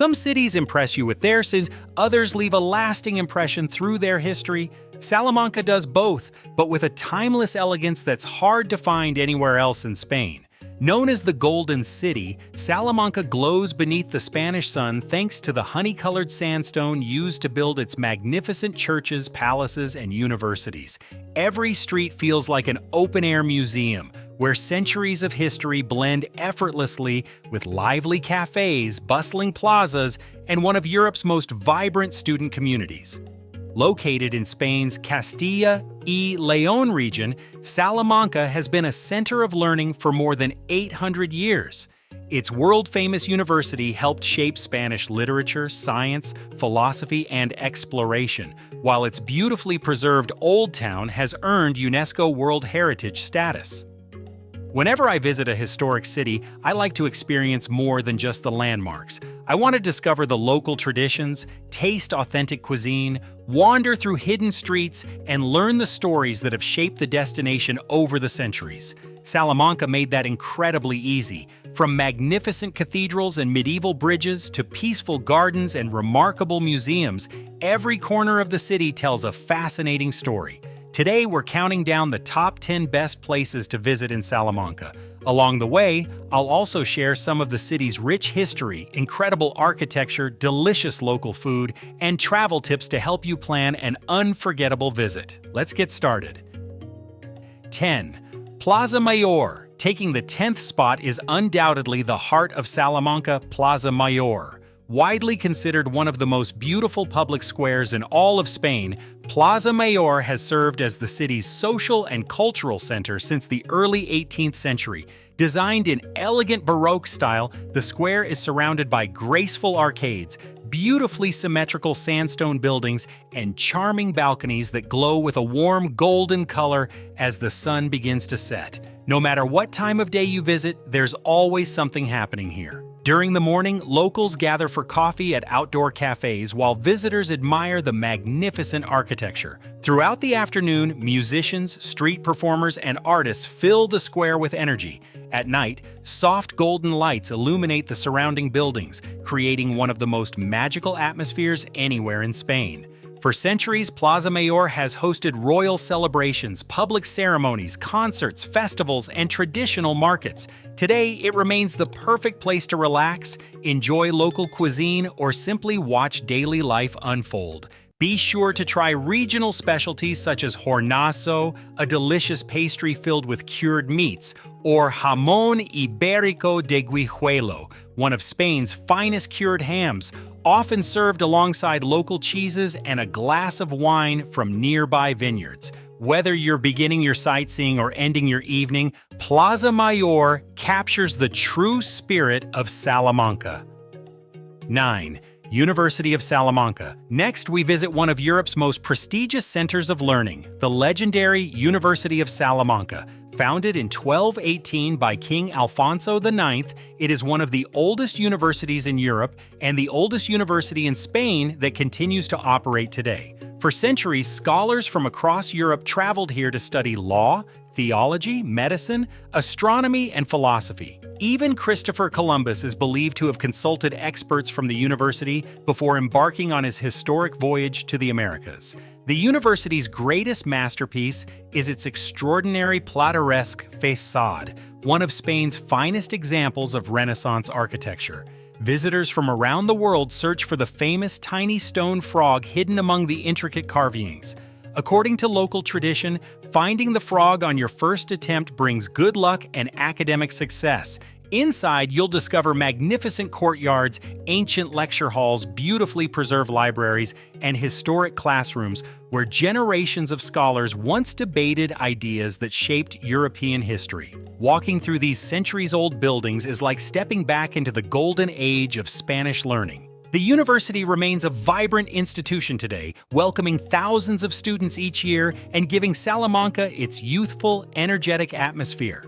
Some cities impress you with their sins, others leave a lasting impression through their history. Salamanca does both, but with a timeless elegance that's hard to find anywhere else in Spain. Known as the Golden City, Salamanca glows beneath the Spanish sun thanks to the honey-colored sandstone used to build its magnificent churches, palaces, and universities. Every street feels like an open-air museum, where centuries of history blend effortlessly with lively cafes, bustling plazas, and one of Europe's most vibrant student communities. Located in Spain's Castilla y León region, Salamanca has been a center of learning for more than 800 years. Its world-famous university helped shape Spanish literature, science, philosophy, and exploration, while its beautifully preserved Old Town has earned UNESCO World Heritage status. Whenever I visit a historic city, I like to experience more than just the landmarks. I want to discover the local traditions, taste authentic cuisine, wander through hidden streets, and learn the stories that have shaped the destination over the centuries. Salamanca made that incredibly easy. From magnificent cathedrals and medieval bridges to peaceful gardens and remarkable museums, every corner of the city tells a fascinating story. Today, we're counting down the top 10 best places to visit in Salamanca. Along the way, I'll also share some of the city's rich history, incredible architecture, delicious local food, and travel tips to help you plan an unforgettable visit. Let's get started. 10. Plaza Mayor. Taking the 10th spot is undoubtedly the heart of Salamanca, Plaza Mayor. Widely considered one of the most beautiful public squares in all of Spain, Plaza Mayor has served as the city's social and cultural center since the early 18th century. Designed in elegant Baroque style, the square is surrounded by graceful arcades, beautifully symmetrical sandstone buildings, and charming balconies that glow with a warm golden color as the sun begins to set. No matter what time of day you visit, there's always something happening here. During the morning, locals gather for coffee at outdoor cafes while visitors admire the magnificent architecture. Throughout the afternoon, musicians, street performers, and artists fill the square with energy. At night, soft golden lights illuminate the surrounding buildings, creating one of the most magical atmospheres anywhere in Spain. For centuries, Plaza Mayor has hosted royal celebrations, public ceremonies, concerts, festivals, and traditional markets. Today, it remains the perfect place to relax, enjoy local cuisine, or simply watch daily life unfold. Be sure to try regional specialties such as hornazo, a delicious pastry filled with cured meats, or jamón ibérico de Guijuelo, one of Spain's finest cured hams, often served alongside local cheeses and a glass of wine from nearby vineyards. Whether you're beginning your sightseeing or ending your evening, Plaza Mayor captures the true spirit of Salamanca. 9. University of Salamanca. Next, we visit one of Europe's most prestigious centers of learning, the legendary University of Salamanca. Founded in 1218 by King Alfonso IX, it is one of the oldest universities in Europe and the oldest university in Spain that continues to operate today. For centuries, scholars from across Europe traveled here to study law, theology, medicine, astronomy, and philosophy. Even Christopher Columbus is believed to have consulted experts from the university before embarking on his historic voyage to the Americas. The university's greatest masterpiece is its extraordinary plateresque façade, one of Spain's finest examples of Renaissance architecture. Visitors from around the world search for the famous tiny stone frog hidden among the intricate carvings. According to local tradition, finding the frog on your first attempt brings good luck and academic success. Inside, you'll discover magnificent courtyards, ancient lecture halls, beautifully preserved libraries, and historic classrooms where generations of scholars once debated ideas that shaped European history. Walking through these centuries-old buildings is like stepping back into the golden age of Spanish learning. The university remains a vibrant institution today, welcoming thousands of students each year and giving Salamanca its youthful, energetic atmosphere.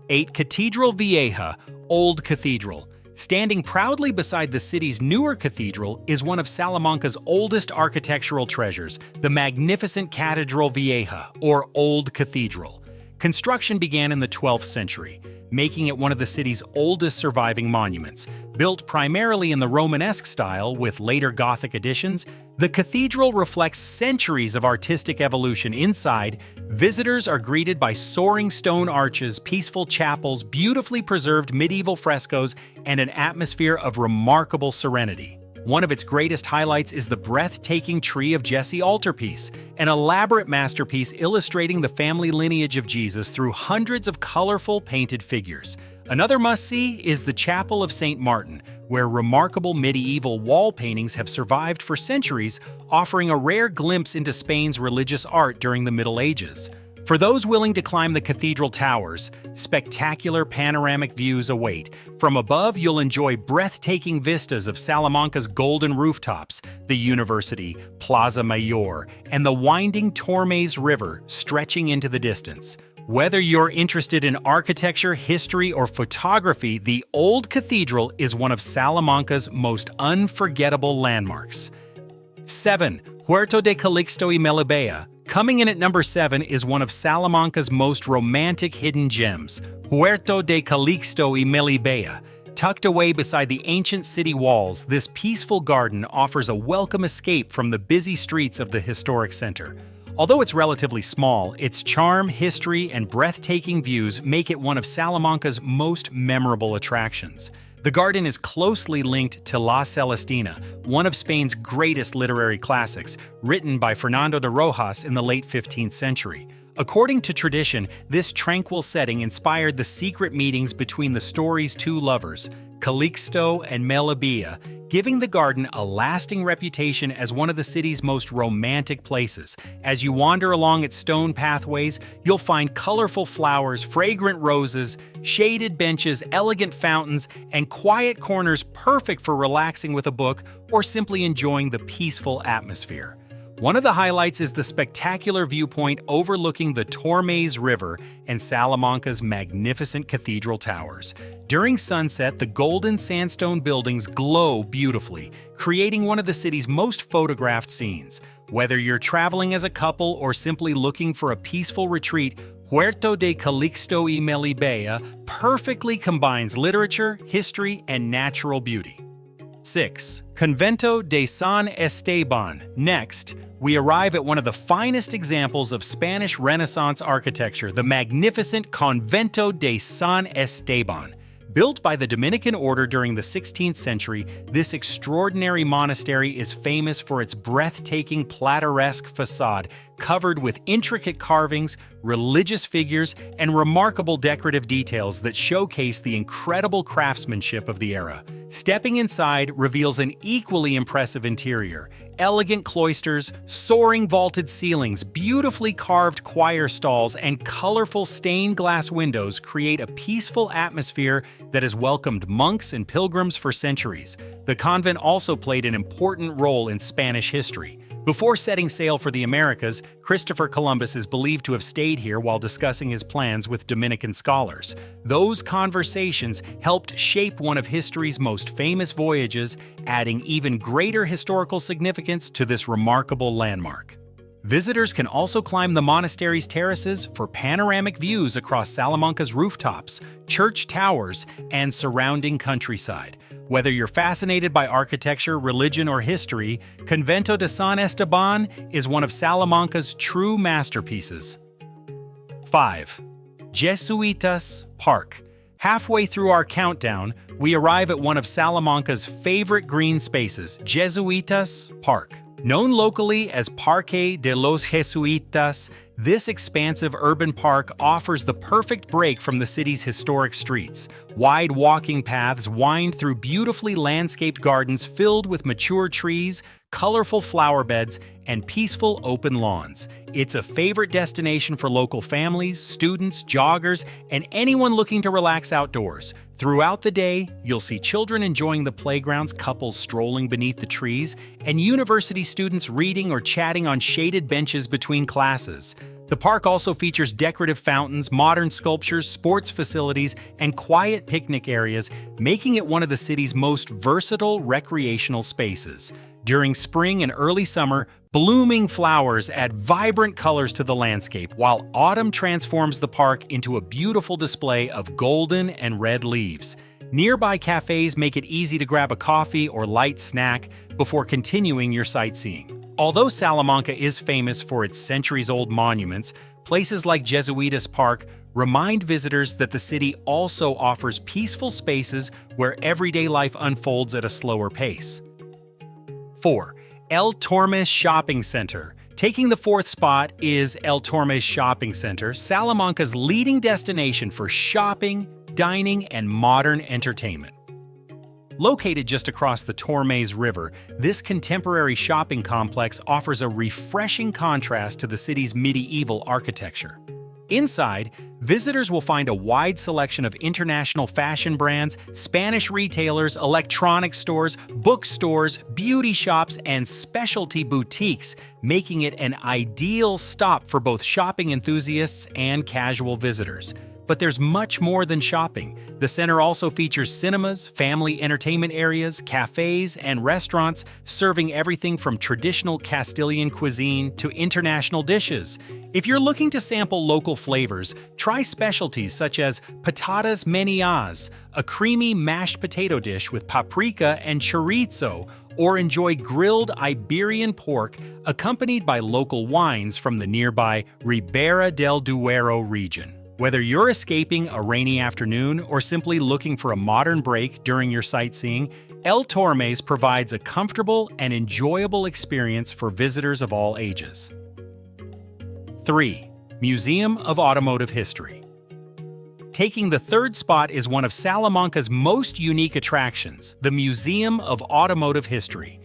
8. Cathedral Vieja, Old Cathedral. Standing proudly beside the city's newer cathedral is one of Salamanca's oldest architectural treasures, the magnificent Catedral Vieja, or Old Cathedral. Construction began in the 12th century, making it one of the city's oldest surviving monuments. Built primarily in the Romanesque style with later Gothic additions, the cathedral reflects centuries of artistic evolution. Inside, visitors are greeted by soaring stone arches, peaceful chapels, beautifully preserved medieval frescoes, and an atmosphere of remarkable serenity. One of its greatest highlights is the breathtaking Tree of Jesse altarpiece, an elaborate masterpiece illustrating the family lineage of Jesus through hundreds of colorful painted figures. Another must-see is the Chapel of St. Martin, where remarkable medieval wall paintings have survived for centuries, offering a rare glimpse into Spain's religious art during the Middle Ages. For those willing to climb the cathedral towers, spectacular panoramic views await. From above, you'll enjoy breathtaking vistas of Salamanca's golden rooftops, the University, Plaza Mayor, and the winding Tormes River stretching into the distance. Whether you're interested in architecture, history, or photography, the Old Cathedral is one of Salamanca's most unforgettable landmarks. 7. Huerto de Calixto y Melibea. Coming in at number 7 is one of Salamanca's most romantic hidden gems, Huerto de Calixto y Melibea. Tucked away beside the ancient city walls, this peaceful garden offers a welcome escape from the busy streets of the historic center. Although it's relatively small, its charm, history, and breathtaking views make it one of Salamanca's most memorable attractions. The garden is closely linked to La Celestina, one of Spain's greatest literary classics, written by Fernando de Rojas in the late 15th century. According to tradition, this tranquil setting inspired the secret meetings between the story's two lovers, Calixto and Melibea, giving the garden a lasting reputation as one of the city's most romantic places. As you wander along its stone pathways, you'll find colorful flowers, fragrant roses, shaded benches, elegant fountains, and quiet corners perfect for relaxing with a book or simply enjoying the peaceful atmosphere. One of the highlights is the spectacular viewpoint overlooking the Tormes River and Salamanca's magnificent cathedral towers. During sunset, the golden sandstone buildings glow beautifully, creating one of the city's most photographed scenes. Whether you're traveling as a couple or simply looking for a peaceful retreat, Huerto de Calixto y Melibea perfectly combines literature, history, and natural beauty. 6. Convento de San Esteban. Next, we arrive at one of the finest examples of Spanish Renaissance architecture, the magnificent Convento de San Esteban. Built by the Dominican order during the 16th century, this extraordinary monastery is famous for its breathtaking plateresque facade covered with intricate carvings, religious figures, and remarkable decorative details that showcase the incredible craftsmanship of the era. Stepping inside reveals an equally impressive interior. Elegant cloisters, soaring vaulted ceilings, beautifully carved choir stalls, and colorful stained glass windows create a peaceful atmosphere that has welcomed monks and pilgrims for centuries. The convent also played an important role in Spanish history. Before setting sail for the Americas, Christopher Columbus is believed to have stayed here while discussing his plans with Dominican scholars. Those conversations helped shape one of history's most famous voyages, adding even greater historical significance to this remarkable landmark. Visitors can also climb the monastery's terraces for panoramic views across Salamanca's rooftops, church towers, and surrounding countryside. Whether you're fascinated by architecture, religion, or history, Convento de San Esteban is one of Salamanca's true masterpieces. 5. Jesuitas Park. Halfway through our countdown, we arrive at one of Salamanca's favorite green spaces, Jesuitas Park. Known locally as Parque de los Jesuitas, this expansive urban park offers the perfect break from the city's historic streets. Wide walking paths wind through beautifully landscaped gardens filled with mature trees, colorful flower beds, and peaceful open lawns. It's a favorite destination for local families, students, joggers, and anyone looking to relax outdoors. Throughout the day, you'll see children enjoying the playgrounds, couples strolling beneath the trees, and university students reading or chatting on shaded benches between classes. The park also features decorative fountains, modern sculptures, sports facilities, and quiet picnic areas, making it one of the city's most versatile recreational spaces. During spring and early summer, blooming flowers add vibrant colors to the landscape, while autumn transforms the park into a beautiful display of golden and red leaves. Nearby cafes make it easy to grab a coffee or light snack before continuing your sightseeing. Although Salamanca is famous for its centuries-old monuments, places like Jesuitas Park remind visitors that the city also offers peaceful spaces where everyday life unfolds at a slower pace. 4. El Tormes Shopping Center. Taking the fourth spot is El Tormes Shopping Center, Salamanca's leading destination for shopping, dining, and modern entertainment. Located just across the Tormes River, this contemporary shopping complex offers a refreshing contrast to the city's medieval architecture. Inside, visitors will find a wide selection of international fashion brands, Spanish retailers, electronics stores, bookstores, beauty shops, and specialty boutiques, making it an ideal stop for both shopping enthusiasts and casual visitors. But there's much more than shopping. The center also features cinemas, family entertainment areas, cafes, and restaurants, serving everything from traditional Castilian cuisine to international dishes. If you're looking to sample local flavors, try specialties such as patatas meneadas, a creamy mashed potato dish with paprika and chorizo, or enjoy grilled Iberian pork accompanied by local wines from the nearby Ribera del Duero region. Whether you're escaping a rainy afternoon or simply looking for a modern break during your sightseeing, El Tormes provides a comfortable and enjoyable experience for visitors of all ages. 3. Museum of Automotive History. Taking the third spot is one of Salamanca's most unique attractions, the Museum of Automotive History.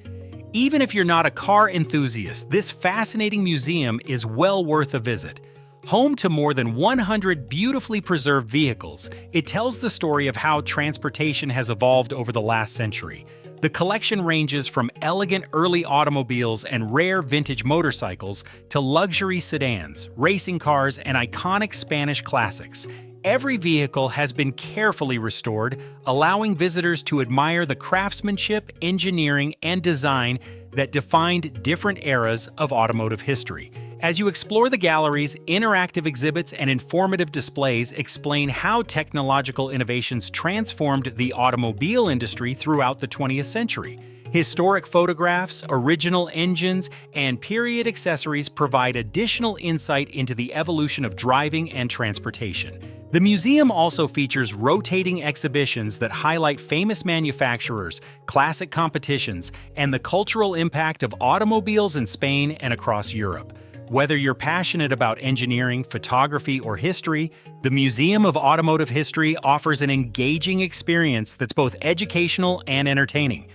Even if you're not a car enthusiast, this fascinating museum is well worth a visit. Home to more than 100 beautifully preserved vehicles, it tells the story of how transportation has evolved over the last century. The collection ranges from elegant early automobiles and rare vintage motorcycles to luxury sedans, racing cars, and iconic Spanish classics. Every vehicle has been carefully restored, allowing visitors to admire the craftsmanship, engineering, and design that defined different eras of automotive history. As you explore the galleries, interactive exhibits and informative displays explain how technological innovations transformed the automobile industry throughout the 20th century. Historic photographs, original engines, and period accessories provide additional insight into the evolution of driving and transportation. The museum also features rotating exhibitions that highlight famous manufacturers, classic competitions, and the cultural impact of automobiles in Spain and across Europe. Whether you're passionate about engineering, photography, or history, the Museum of Automotive History offers an engaging experience that's both educational and entertaining.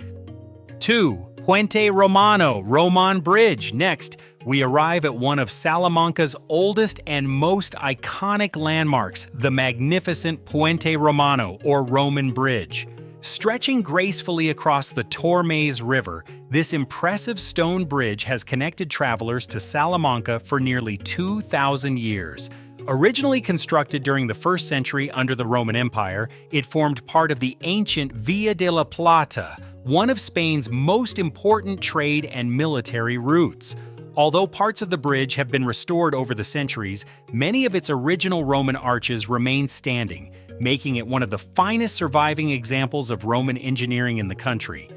2. Puente Romano, Roman Bridge. Next, we arrive at one of Salamanca's oldest and most iconic landmarks, the magnificent Puente Romano, or Roman Bridge. Stretching gracefully across the Tormes River, this impressive stone bridge has connected travelers to Salamanca for nearly 2,000 years. Originally constructed during the 1st century under the Roman Empire, it formed part of the ancient Via de la Plata, one of Spain's most important trade and military routes. Although parts of the bridge have been restored over the centuries, many of its original Roman arches remain standing, making it one of the finest surviving examples of Roman engineering in the country.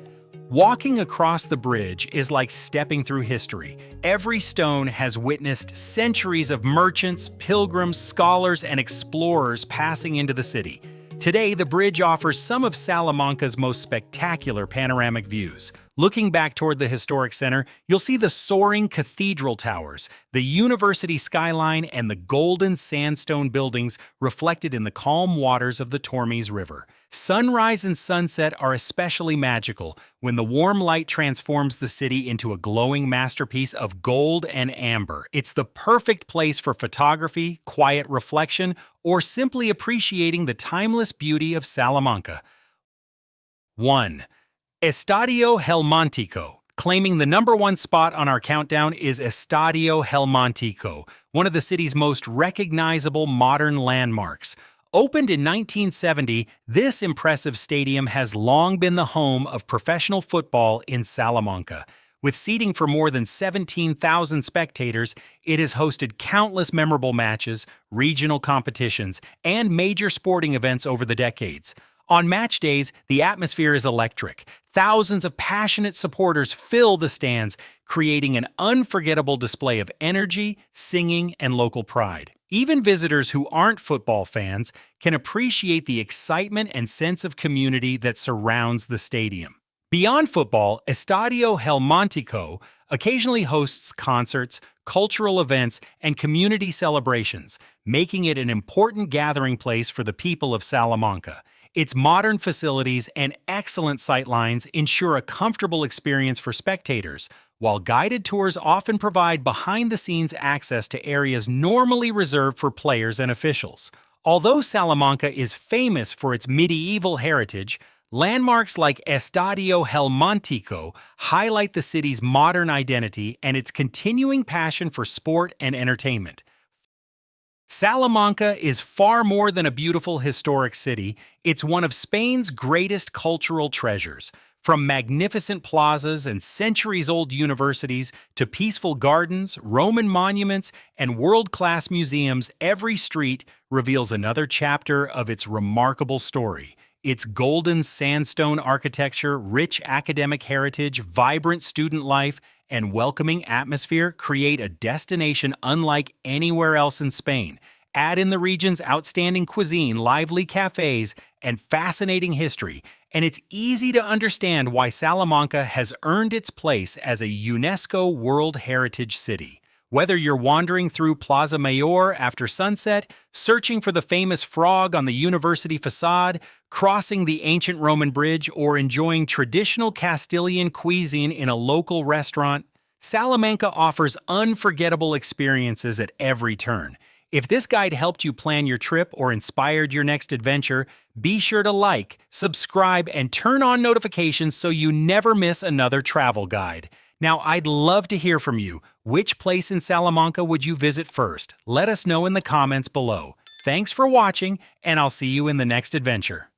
Walking across the bridge is like stepping through history. Every stone has witnessed centuries of merchants, pilgrims, scholars, and explorers passing into the city. Today, the bridge offers some of Salamanca's most spectacular panoramic views. Looking back toward the historic center, you'll see the soaring cathedral towers, the university skyline, and the golden sandstone buildings reflected in the calm waters of the Tormes River. Sunrise and sunset are especially magical when the warm light transforms the city into a glowing masterpiece of gold and amber. It's the perfect place for photography, quiet reflection, or simply appreciating the timeless beauty of Salamanca. 1. Estadio Helmántico. Claiming the #1 spot on our countdown is Estadio Helmántico, one of the city's most recognizable modern landmarks. Opened in 1970, this impressive stadium has long been the home of professional football in Salamanca. With seating for more than 17,000 spectators, it has hosted countless memorable matches, regional competitions, and major sporting events over the decades. On match days, the atmosphere is electric. Thousands of passionate supporters fill the stands, creating an unforgettable display of energy, singing, and local pride. Even visitors who aren't football fans can appreciate the excitement and sense of community that surrounds the stadium. Beyond football, Estadio Helmántico occasionally hosts concerts, cultural events, and community celebrations, making it an important gathering place for the people of Salamanca. Its modern facilities and excellent sightlines ensure a comfortable experience for spectators, while guided tours often provide behind-the-scenes access to areas normally reserved for players and officials. Although Salamanca is famous for its medieval heritage, landmarks like Estadio Helmántico highlight the city's modern identity and its continuing passion for sport and entertainment. Salamanca is far more than a beautiful historic city. It's one of Spain's greatest cultural treasures. From magnificent plazas and centuries-old universities to peaceful gardens, Roman monuments, and world-class museums, every street reveals another chapter of its remarkable story. Its golden sandstone architecture, rich academic heritage, vibrant student life, and welcoming atmosphere create a destination unlike anywhere else in Spain. Add in the region's outstanding cuisine, lively cafes, and fascinating history, and it's easy to understand why Salamanca has earned its place as a UNESCO World Heritage City. Whether you're wandering through Plaza Mayor after sunset, searching for the famous frog on the university facade, crossing the ancient Roman bridge, or enjoying traditional Castilian cuisine in a local restaurant, Salamanca offers unforgettable experiences at every turn. If this guide helped you plan your trip or inspired your next adventure, be sure to like, subscribe, and turn on notifications so you never miss another travel guide. Now, I'd love to hear from you. Which place in Salamanca would you visit first? Let us know in the comments below. Thanks for watching, and I'll see you in the next adventure.